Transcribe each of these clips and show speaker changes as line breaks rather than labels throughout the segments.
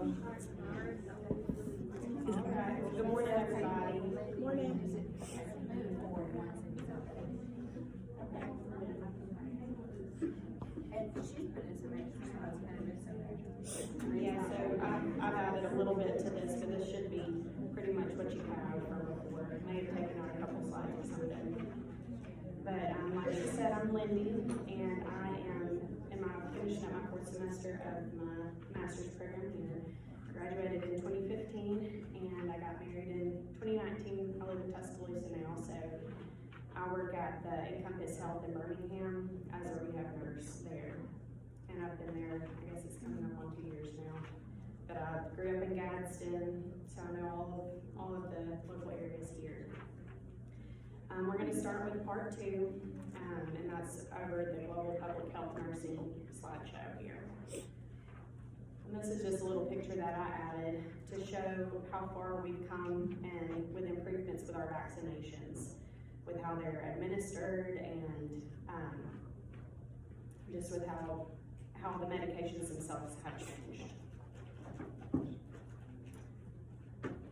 Alright, good morning, everybody.
Morning.
Yeah, so I've added a little bit to this, but this should be pretty much what you have from before. It may have taken out a couple slides or something. But, like she said, I'm Lindy, and I am finishing up my fourth semester of my master's program here. Graduated in 2015, and I got married in 2019. I live in Tuscaloosa now, so I work at the Encompass Health in Birmingham as a rehab nurse there. And I've been there, I guess it's coming up on 2 years now. But I grew up in Gadsden, so I know all of the local areas here. We're going to start with part 2, and that's over the Global Public Health Nursing slideshow here. And this is just a little picture that I added to show how far we've come and with improvements with our vaccinations, with how they're administered and just with how the medications themselves have changed.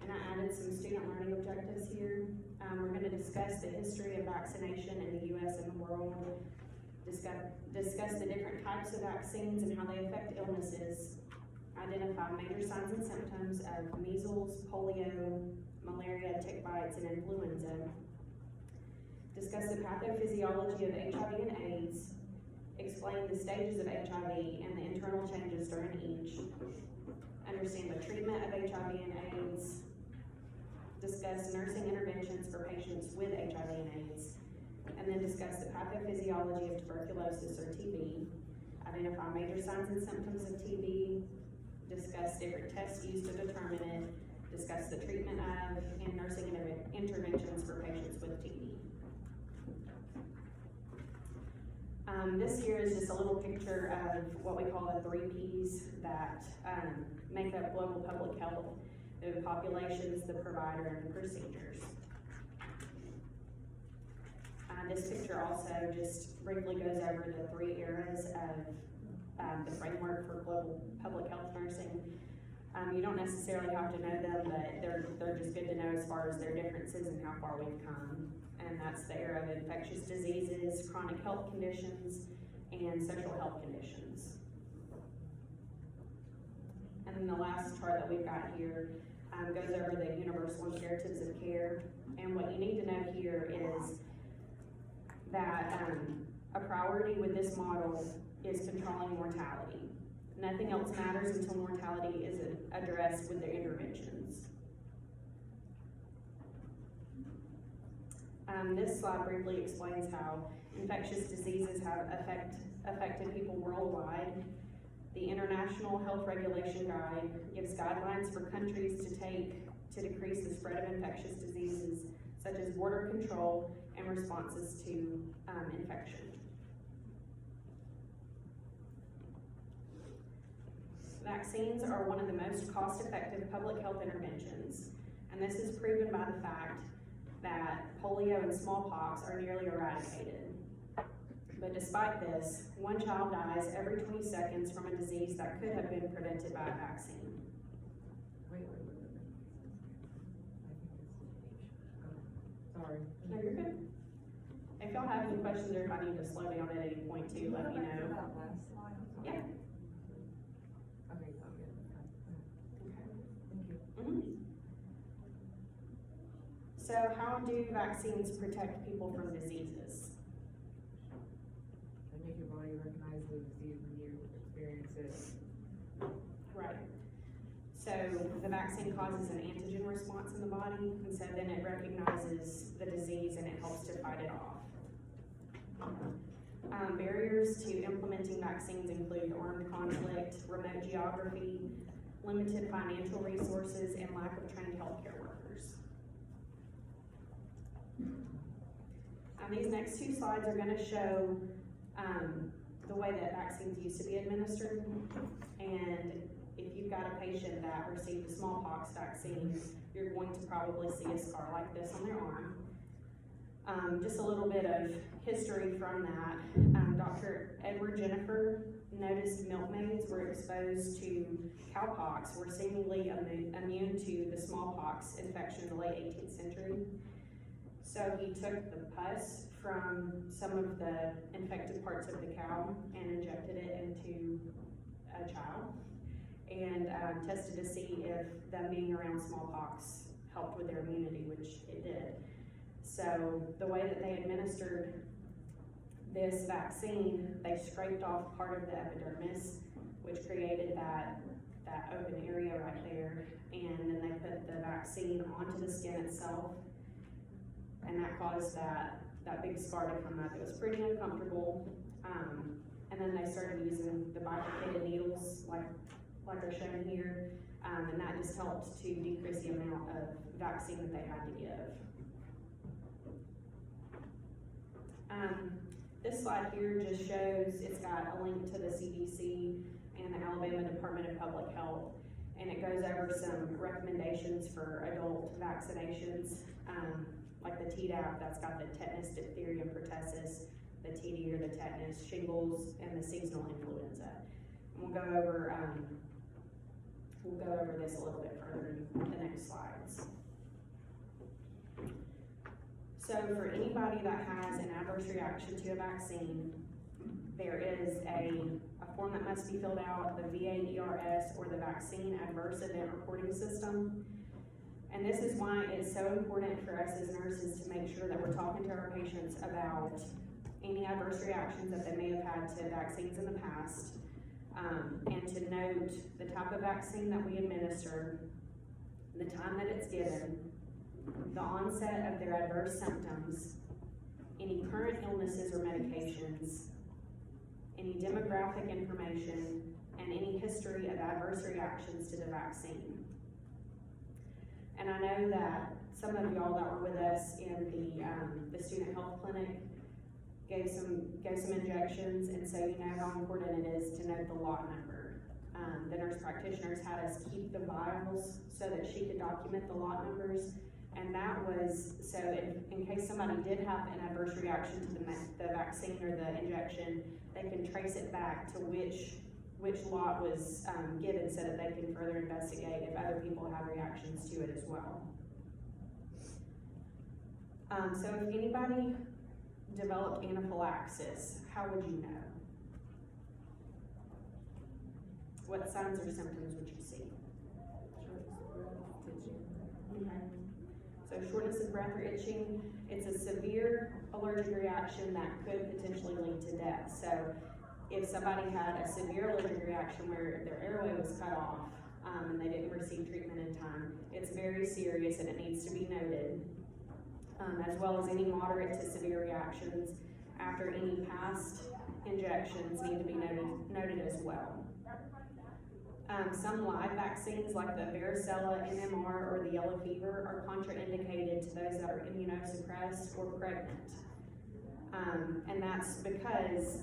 And I added some student learning objectives here. We're going to discuss the history of vaccination in the U.S. and the world, discuss the different types of vaccines and how they affect illnesses, identify major signs and symptoms of measles, polio, malaria, tick bites, and influenza, discuss the pathophysiology of HIV and AIDS, explain the stages of HIV and the internal changes during each, understand the treatment of HIV and AIDS, discuss nursing interventions for patients with HIV and AIDS, and then discuss the pathophysiology of tuberculosis or TB, identify major signs and symptoms of TB, discuss different tests used to determine it, discuss the treatment of and nursing interventions for patients with TB. This here is just a little picture of what we call the 3 Ps that make up global public health. They're the populations, the provider, and the procedures. This picture also just briefly goes over the 3 eras of the framework for global public health nursing. You don't necessarily have to know them, but they're just good to know as far as their differences and how far we've come. And that's the era of infectious diseases, chronic health conditions, and social health conditions. And then the last chart that we've got here goes over the universal imperatives of care. And what you need to know here is that a priority with this model is controlling mortality. Nothing else matters until mortality is addressed with their interventions. This slide briefly explains how infectious diseases have affected people worldwide. The International Health Regulation Guide gives guidelines for countries to take to decrease the spread of infectious diseases, such as border control and responses to infection. Vaccines are one of the most cost-effective public health interventions, and this is proven by the fact that polio and smallpox are nearly eradicated. But despite this, 1 child dies every 20 seconds from a disease that could have been prevented by a vaccine.
Sorry.
No, you're good. If y'all have any questions or if I need to slow down at any point too, let me know. Yeah.
Okay, I'm good.
Okay.
Thank you.
Mm-hmm. So how do vaccines protect people from diseases?
They make your body recognize the disease when you experience it.
Right. So the vaccine causes an antigen response in the body, and so then it recognizes the disease and it helps to fight it off. Barriers to implementing vaccines include armed conflict, remote geography, limited financial resources, and lack of trained healthcare workers. These next 2 slides are going to show the way that vaccines used to be administered. And if you've got a patient that received a smallpox vaccine, you're going to probably see a scar like this on their arm. Just a little bit of history from that. Dr. Edward Jennifer noticed milkmaids were exposed to cowpox, were seemingly immune to the smallpox infection in the late 18th century. So he took the pus from some of the infected parts of the cow and injected it into a child and tested to see if them being around smallpox helped with their immunity, which it did. So the way that they administered this vaccine, they scraped off part of the epidermis, which created that open area right there, and then they put the vaccine onto the skin itself, and that caused that big scar to come up. It was pretty uncomfortable, and then they started using the bifurcated needles like are shown here, and that just helped to decrease the amount of vaccine that they had to give. This slide here just shows, it's got a link to the CDC and the Alabama Department of Public Health, and it goes over some recommendations for adult vaccinations, like the Tdap, that's got the tetanus, diphtheria, and pertussis, the TD or the tetanus, shingles, and the seasonal influenza. And we'll go over this a little bit further in the next slides. So for anybody that has an adverse reaction to a vaccine, there is a form that must be filled out, the VAERS, or the Vaccine Adverse Event Reporting System. And this is why it's so important for us as nurses to make sure that we're talking to our patients about any adverse reactions that they may have had to vaccines in the past, and to note the type of vaccine that we administer, the time that it's given, the onset of their adverse symptoms, any current illnesses or medications, any demographic information, and any history of adverse reactions to the vaccine. And I know that some of y'all that were with us in the student health clinic gave some injections, and so you know how important it is to note the lot number. The nurse practitioners had us keep the vials so that she could document the lot numbers. And that was, so in case somebody did have an adverse reaction to the vaccine or the injection, they can trace it back to which lot was given so that they can further investigate if other people have reactions to it as well. So if anybody developed anaphylaxis, how would you know? What signs or symptoms would you see? Okay. So shortness of breath or itching, it's a severe allergic reaction that could potentially lead to death. So if somebody had a severe allergic reaction where their airway was cut off and they didn't receive treatment in time, it's very serious and it needs to be noted, as well as any moderate to severe reactions after any past injections need to be noted as well. Some live vaccines like the varicella, MMR, or the yellow fever are contraindicated to those that are immunosuppressed or pregnant. And that's because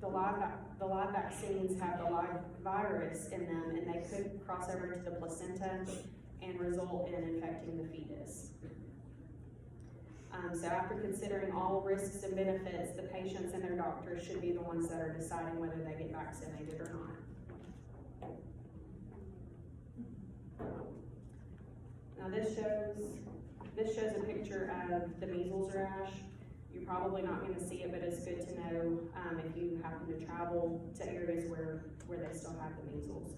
the live vaccines have the live virus in them, and they could cross over to the placenta and result in infecting the fetus. So after considering all risks and benefits, the patients and their doctors should be the ones that are deciding whether they get vaccinated or not. Now this shows a picture of the measles rash. You're probably not going to see it, but it's good to know if you happen to travel to areas where they still have the measles.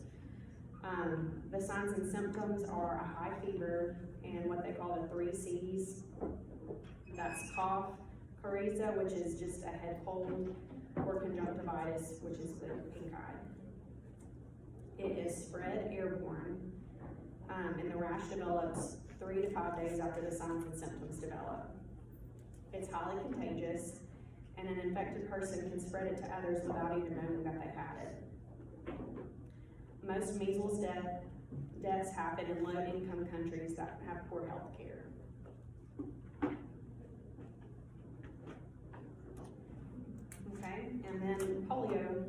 The signs and symptoms are a high fever and what they call the 3 C's. That's cough, coryza, which is just a head cold, or conjunctivitis, which is the pink eye. It is spread airborne, and the rash develops 3 to 5 days after the signs and symptoms develop. It's highly contagious, and an infected person can spread it to others without even knowing that they had it. Most measles deaths happen in low-income countries that have poor health care. Okay, and then polio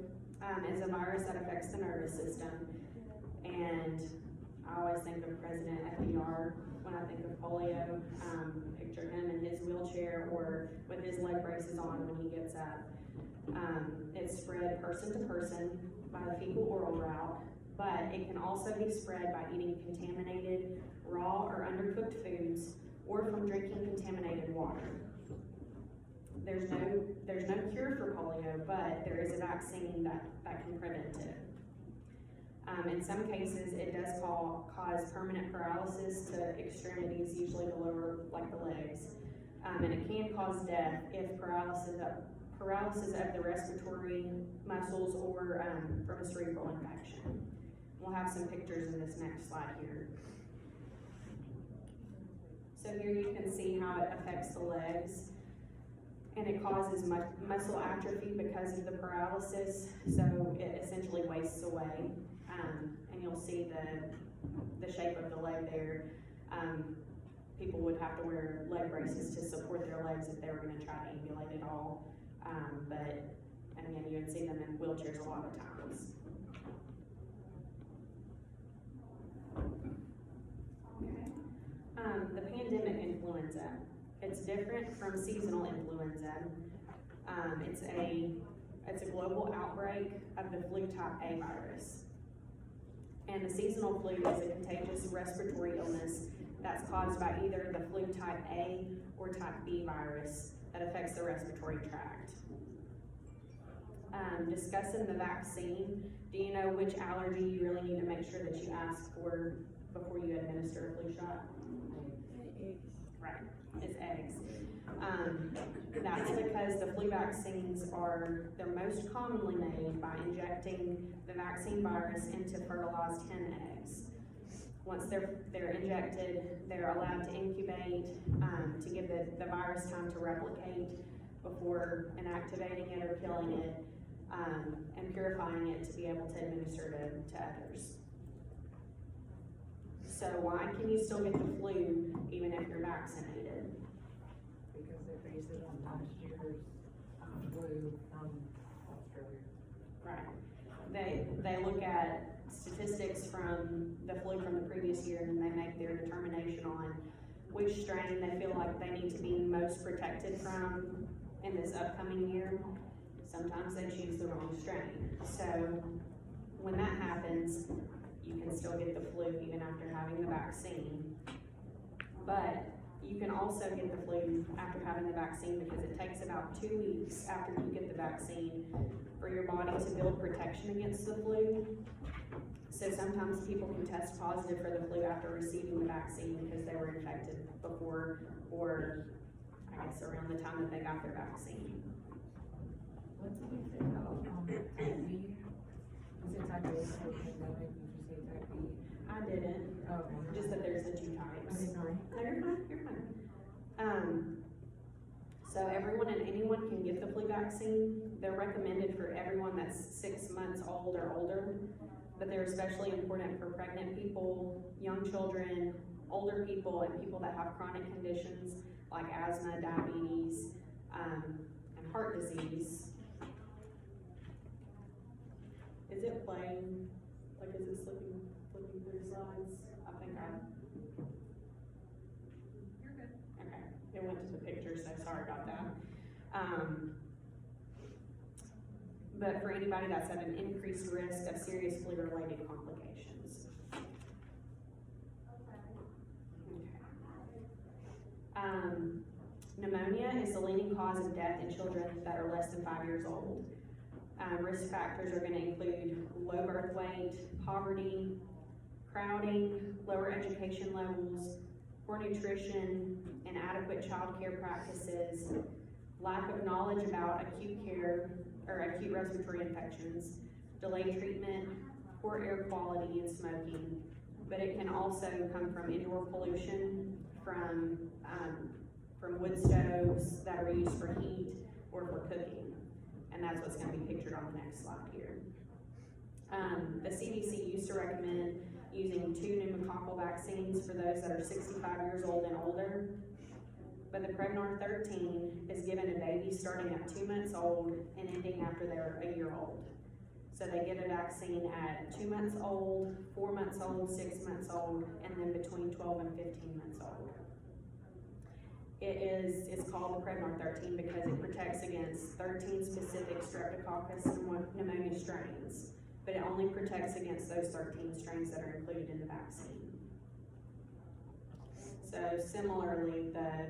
is a virus that affects the nervous system, and I always think of President FDR when I think of polio. Picture him in his wheelchair or with his leg braces on when he gets up. It's spread person to person by the fecal-oral route, but it can also be spread by eating contaminated, raw or undercooked foods, or from drinking contaminated water. There's no cure for polio, but there is a vaccine that can prevent it. In some cases, it does cause permanent paralysis to extremities, usually the lower, like the legs. And it can cause death if paralysis of the respiratory muscles or from a cerebral infection. We'll have some pictures in this next slide here. So here you can see how it affects the legs, and it causes muscle atrophy because of the paralysis, so it essentially wastes away. And you'll see the shape of the leg there. People would have to wear leg braces to support their legs if they were going to try to ambulate at all. And again, you would see them in wheelchairs a lot of times. Okay. The pandemic influenza. It's different from seasonal influenza. It's a global outbreak of the flu type A virus. And the seasonal flu is a contagious respiratory illness that's caused by either the flu type A or type B virus that affects the respiratory tract. Discussing the vaccine, do you know which allergy you really need to make sure that you ask for before you administer a flu shot?
Eggs.
Right, it's eggs. That's because the flu vaccines they're most commonly made by injecting the vaccine virus into fertilized hen eggs. Once they're injected, they're allowed to incubate to give the virus time to replicate before inactivating it or killing it, and purifying it to be able to administer to others. So why can you still get the flu even if you're vaccinated?
Because they based it on last year's flu from Australia.
Right. They look at statistics from the flu from the previous year, and they make their determination on which strain they feel like they need to be most protected from in this upcoming year. Sometimes they choose the wrong strain. So when that happens, you can still get the flu even after having the vaccine. But you can also get the flu after having the vaccine because it takes about 2 weeks after you get the vaccine for your body to build protection against the flu. So sometimes people can test positive for the flu after receiving the vaccine because they were infected before, or I guess around the time that they got their vaccine.
What did you say about type B? You said type A is for pandemic, did you say type B?
I didn't,
Oh,
just that there's the two types.
Okay, sorry.
No, you're fine, you're fine. So everyone and anyone can get the flu vaccine. They're recommended for everyone that's 6 months old or older, but they're especially important for pregnant people, young children, older people, and people that have chronic conditions like asthma, diabetes, and heart disease. Is it playing? Like, is it flipping through slides? I think You're good. Okay, it went to the picture, so sorry about that. But for anybody that's at an increased risk of serious flu-related complications. Okay. Pneumonia is the leading cause of death in children that are less than 5 years old. Risk factors are going to include low birth weight, poverty, crowding, lower education levels, poor nutrition, inadequate child care practices, lack of knowledge about acute care or acute respiratory infections, delayed treatment, poor air quality, and smoking. But it can also come from indoor pollution, from wood stoves that are used for heat or for cooking. And that's what's going to be pictured on the next slide here. The CDC used to recommend using 2 pneumococcal vaccines for those that are 65 years old and older. But the Prevnar 13 is given to babies starting at 2 months old and ending after they're a year old. So they get a vaccine at 2 months old, 4 months old, 6 months old, and then between 12 and 15 months old. it's called the Prevnar 13 because it protects against 13 specific streptococcus pneumonia strains, but it only protects against those 13 strains that are included in the vaccine. So similarly, the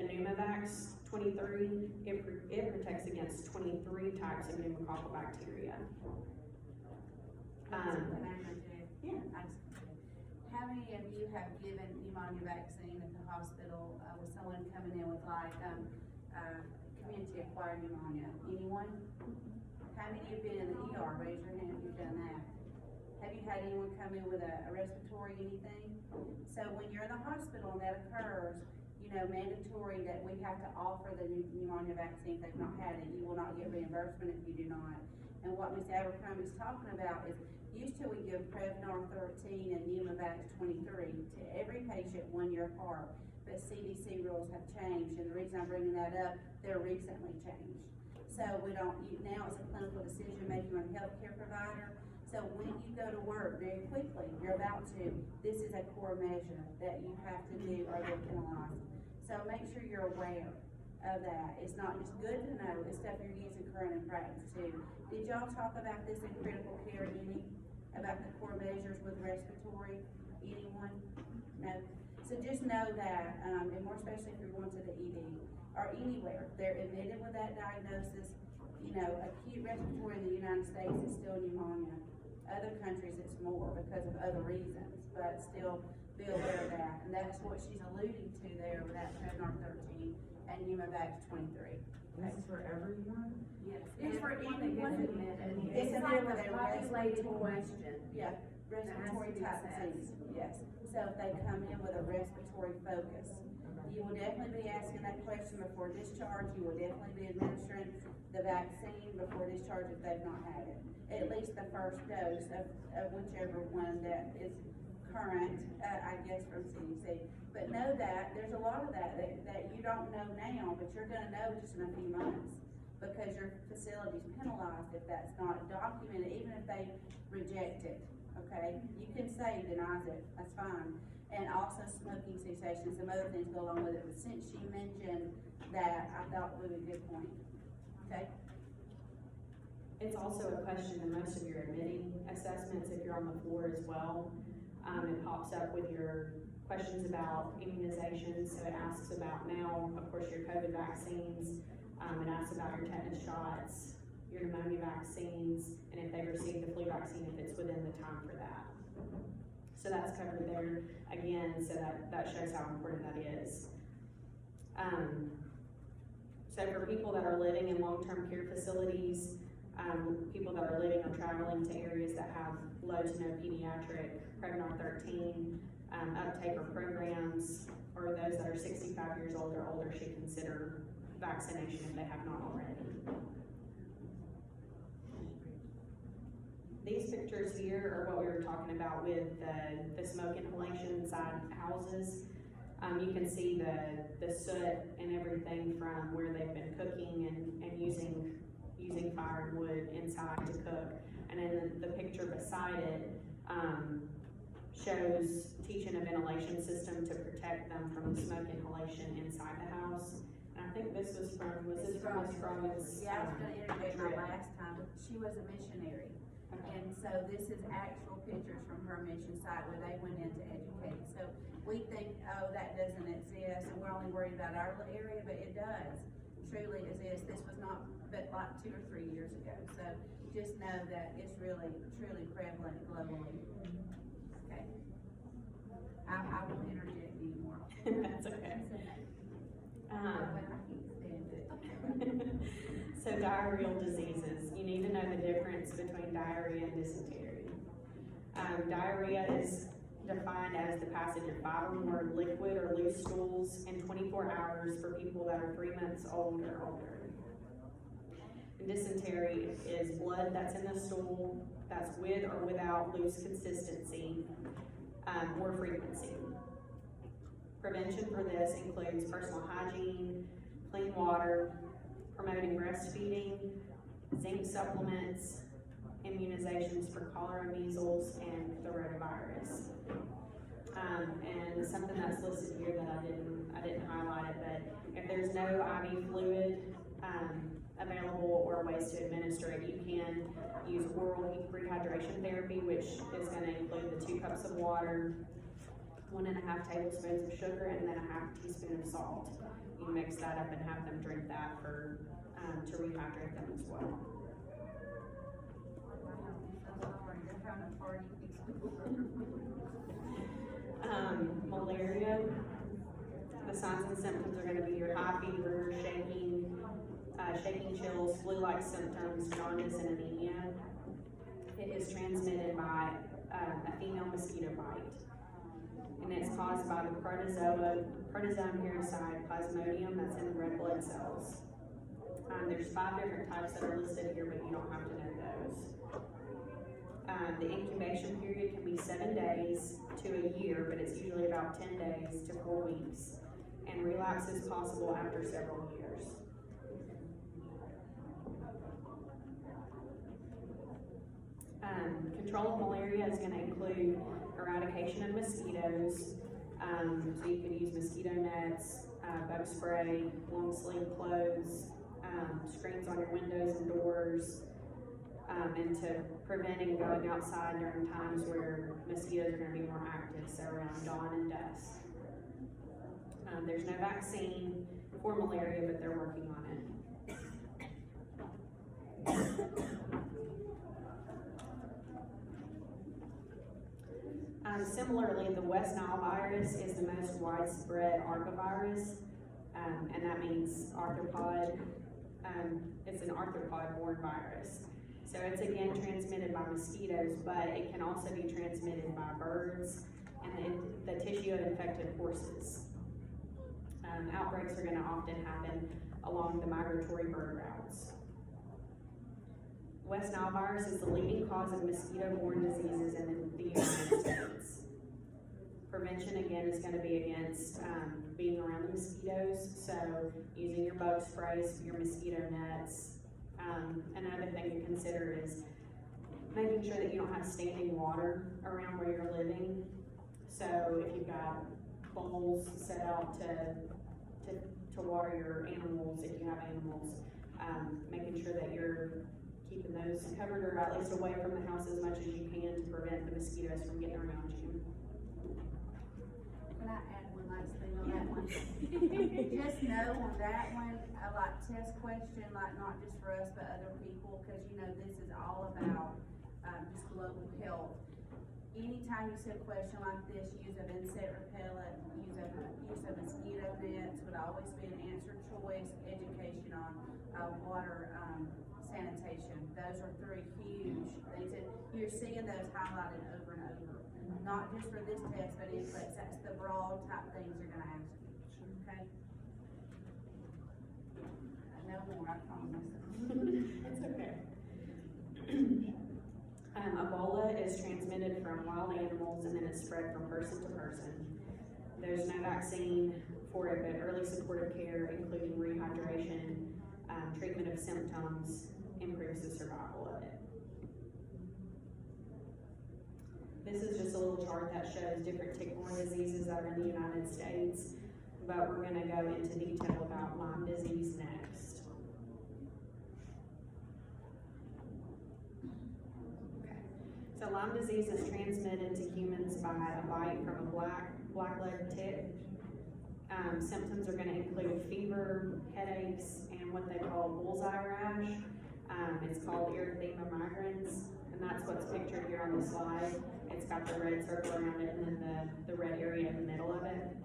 Pneumovax 23, it protects against 23 types of pneumococcal bacteria. Yeah.
How many of you have given pneumonia vaccine at the hospital, with someone coming in with like, community acquired pneumonia? Anyone? How many have been in the ER? Raise your hand if you've done that. Have you had anyone come in with a respiratory anything? So when you're in the hospital and that occurs, you know, mandatory that we have to offer the pneumonia vaccine if they've not had it. You will not get reimbursement if you do not. And what Ms. Abercrombie is talking about is, used to we give Prevnar 13 and Pneumovax 23 to every patient 1 year apart, but CDC rules have changed, and the reason I'm bringing that up, they're recently changed. So we don't, now it's a clinical decision making on a healthcare provider. So when you go to work very quickly, you're about to, this is a core measure that you have to do or they're penalized. So make sure you're aware of that. It's not just good to know, it's stuff you're using current in practice too. Did y'all talk about this in critical care, any? About the core measures with respiratory? Anyone? No? So just know that, and more especially if you're going to the ED or anywhere, they're admitted with that diagnosis. You know, acute respiratory in the United States is still pneumonia. Other countries it's more because of other reasons, but still be aware of that. And that's what she's alluding to there with that Prevnar 13 and Pneumovax 23.
This is for everyone?
Yes.
It's for anyone who admitted.
It's
It's
like
like
a
a populated question.
Yeah, respiratory type disease, yes. So if they come in with a respiratory focus, you will definitely be asking that question before discharge. You will definitely be administering the vaccine before discharge if they've not had it. At least the first dose of whichever one that is current, I guess from CDC. But know that, there's a lot of that you don't know now, but you're gonna know just in a few months. Because your facility's penalized if that's not documented, even if they reject it, okay? You can say denies it, that's fine. And also smoking cessation, some other things go along with it, but since she mentioned that, I thought would be a good point, okay?
It's also a question in most of your admitting assessments, if you're on the floor as well. It pops up with your questions about immunizations, so it asks about now, of course, your COVID vaccines, it asks about your tetanus shots, your pneumonia vaccines, and if they received the flu vaccine, if it's within the time for that. So that's covered there again, so that shows how important that is. So for people that are living in long-term care facilities, people that are living or traveling to areas that have low to no pediatric Prevnar 13 uptake or programs, or those that are 65 years old or older should consider vaccination if they have not already. These pictures here are what we were talking about with the smoke inhalation inside houses. You can see the soot and everything from where they've been cooking and using fire and wood inside to cook. And then the picture beside it shows teaching a ventilation system to protect them from the smoke inhalation inside the house. And I think this was from Ms. Cronin's?
Yeah, I was gonna interject my last time, she was a missionary.
Okay.
And so this is actual pictures from her mission site where they went in to educate. So we think, oh, that doesn't exist, and we're only worried about our little area, but it does truly exist. This was not but like 2 or 3 years ago. So just know that it's really, truly prevalent globally. Okay. I won't interject anymore.
That's okay. So diarrheal diseases, you need to know the difference between diarrhea and dysentery. Diarrhea is defined as the passage of 5 or more liquid or loose stools in 24 hours for people that are 3 months old or older. And dysentery is blood that's in the stool that's with or without loose consistency or frequency. Prevention for this includes personal hygiene, clean water, promoting breastfeeding, zinc supplements, immunizations for cholera, measles, and the rotavirus. And something that's listed here that I didn't highlight it, but if there's no IV fluid, available or ways to administer it, you can use oral rehydration therapy, which is gonna include the 2 cups of water, 1.5 tablespoons of sugar, and then a 1/2 teaspoon of salt. You mix that up and have them drink that for, to rehydrate them as well. Malaria, the signs and symptoms are gonna be your high fever, shaking chills, flu-like symptoms, jaundice, and anemia. It is transmitted by a female mosquito bite, and it's caused by the protozoan parasite Plasmodium that's in the red blood cells. There's 5 different types that are listed here, but you don't have to know those. The incubation period can be 7 days to a year, but it's usually about 10 days to 4 weeks, and relapse is possible after several years. Control of malaria is gonna include eradication of mosquitoes, so you can use mosquito nets, bug spray, long sleeve clothes, screens on your windows and doors, and to preventing going outside during times where mosquitoes are gonna be more active, so around dawn and dusk. There's no vaccine for malaria, but they're working on it. Similarly, the West Nile virus is the most widespread archovirus, and that means arthropod. It's an arthropod-borne virus. So it's again transmitted by mosquitoes, but it can also be transmitted by birds and the tissue of infected horses. Outbreaks are gonna often happen along the migratory bird routes. West Nile virus is the leading cause of mosquito-borne diseases in the United States. Prevention, again, is gonna be against, being around the mosquitoes, so using your bug sprays, your mosquito nets. Another thing to consider is making sure that you don't have standing water around where you're living. So if you've got bowls set out to water your animals, if you have animals, making sure that you're keeping those covered or at least away from the house as much as you can to prevent the mosquitoes from getting around you.
Can I add one last thing on that one? Just know on that one, a test question, not just for us, but other people, cause this is all about, just global health. Anytime you see a question like this, use of insect repellent, use of mosquito nets would always be an answer choice, education on, water, sanitation. Those are 3 huge things, and you're seeing those highlighted over and over. Not just for this test, but that's the broad type things they're gonna ask you, okay? No more, I promise.
It's okay. Ebola is transmitted from wild animals and then it's spread from person to person. There's no vaccine for it, but early supportive care, including rehydration, treatment of symptoms, improves the survival of it. This is just a little chart that shows different tick-borne diseases that are in the United States, but we're gonna go into detail about Lyme disease next. Okay. So Lyme disease is transmitted to humans by a bite from a blackleg tick. Symptoms are gonna include fever, headaches, and what they call bullseye rash. It's called erythema migrans, and that's what's pictured here on the slide. It's got the red circle around it and then the red area in the middle of it.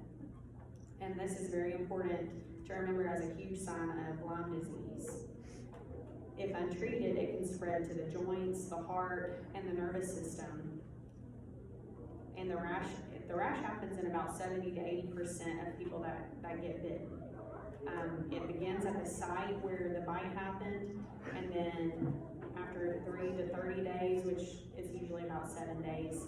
And this is very important to remember as a huge sign of Lyme disease. If untreated, it can spread to the joints, the heart, and the nervous system. And the rash happens in about 70 to 80% of people that get bitten. It begins at the site where the bite happened, and then after 3 to 30 days, which is usually about 7 days,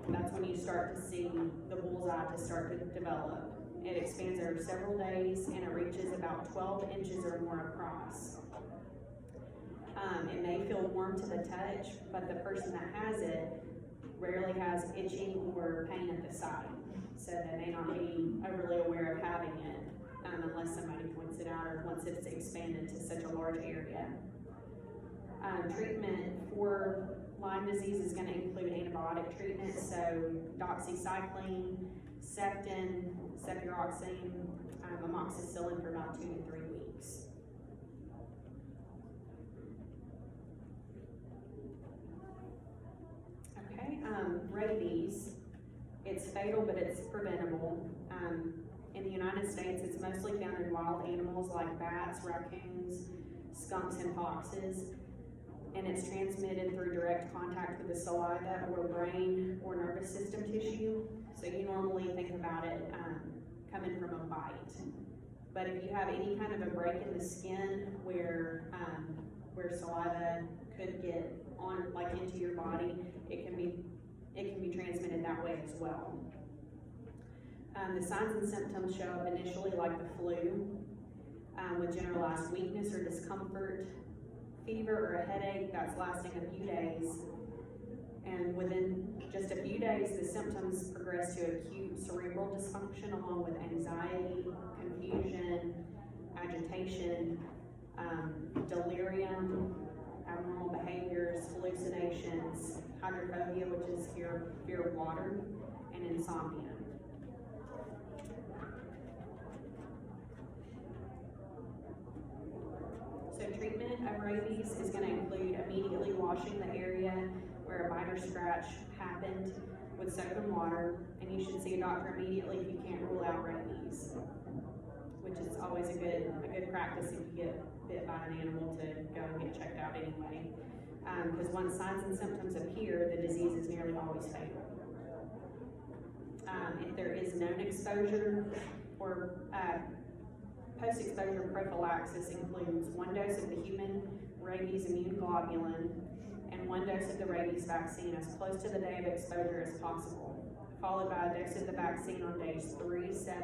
that's when you start to see the bullseye to start to develop. It expands over several days and it reaches about 12 inches or more across. It may feel warm to the touch, but the person that has it rarely has itching or pain at the site. So they may not be overly aware of having it, unless somebody points it out or once it's expanded to such a large area. Treatment for Lyme disease is gonna include antibiotic treatment, so doxycycline, Septin, cefuroxime, amoxicillin for about 2 to 3 weeks. Okay, rabies, it's fatal, but it's preventable. In the United States, it's mostly found in wild animals like bats, raccoons, skunks, and foxes. And it's transmitted through direct contact with the saliva or brain or nervous system tissue. So you normally think about it coming from a bite. But if you have any kind of a break in the skin where saliva could get on, like into your body, it can be transmitted that way as well. The signs and symptoms show up initially like the flu, with generalized weakness or discomfort, fever or a headache that's lasting a few days, and within just a few days the symptoms progress to acute cerebral dysfunction along with anxiety, confusion, agitation, delirium, abnormal behaviors, hallucinations, hydrophobia, which is fear of water, and insomnia. So treatment of rabies is going to include immediately washing the area where a bite or scratch happened with soap and water, and you should see a doctor immediately if you can't rule out rabies, which is always a good practice if you get bit by an animal to go and get checked out anyway. Because once signs and symptoms appear, the disease is nearly always fatal. If there is known exposure or post-exposure prophylaxis includes 1 dose of the human rabies immune globulin and 1 dose of the rabies vaccine as close to the day of exposure as possible, followed by a dose of the vaccine on days 3, 7,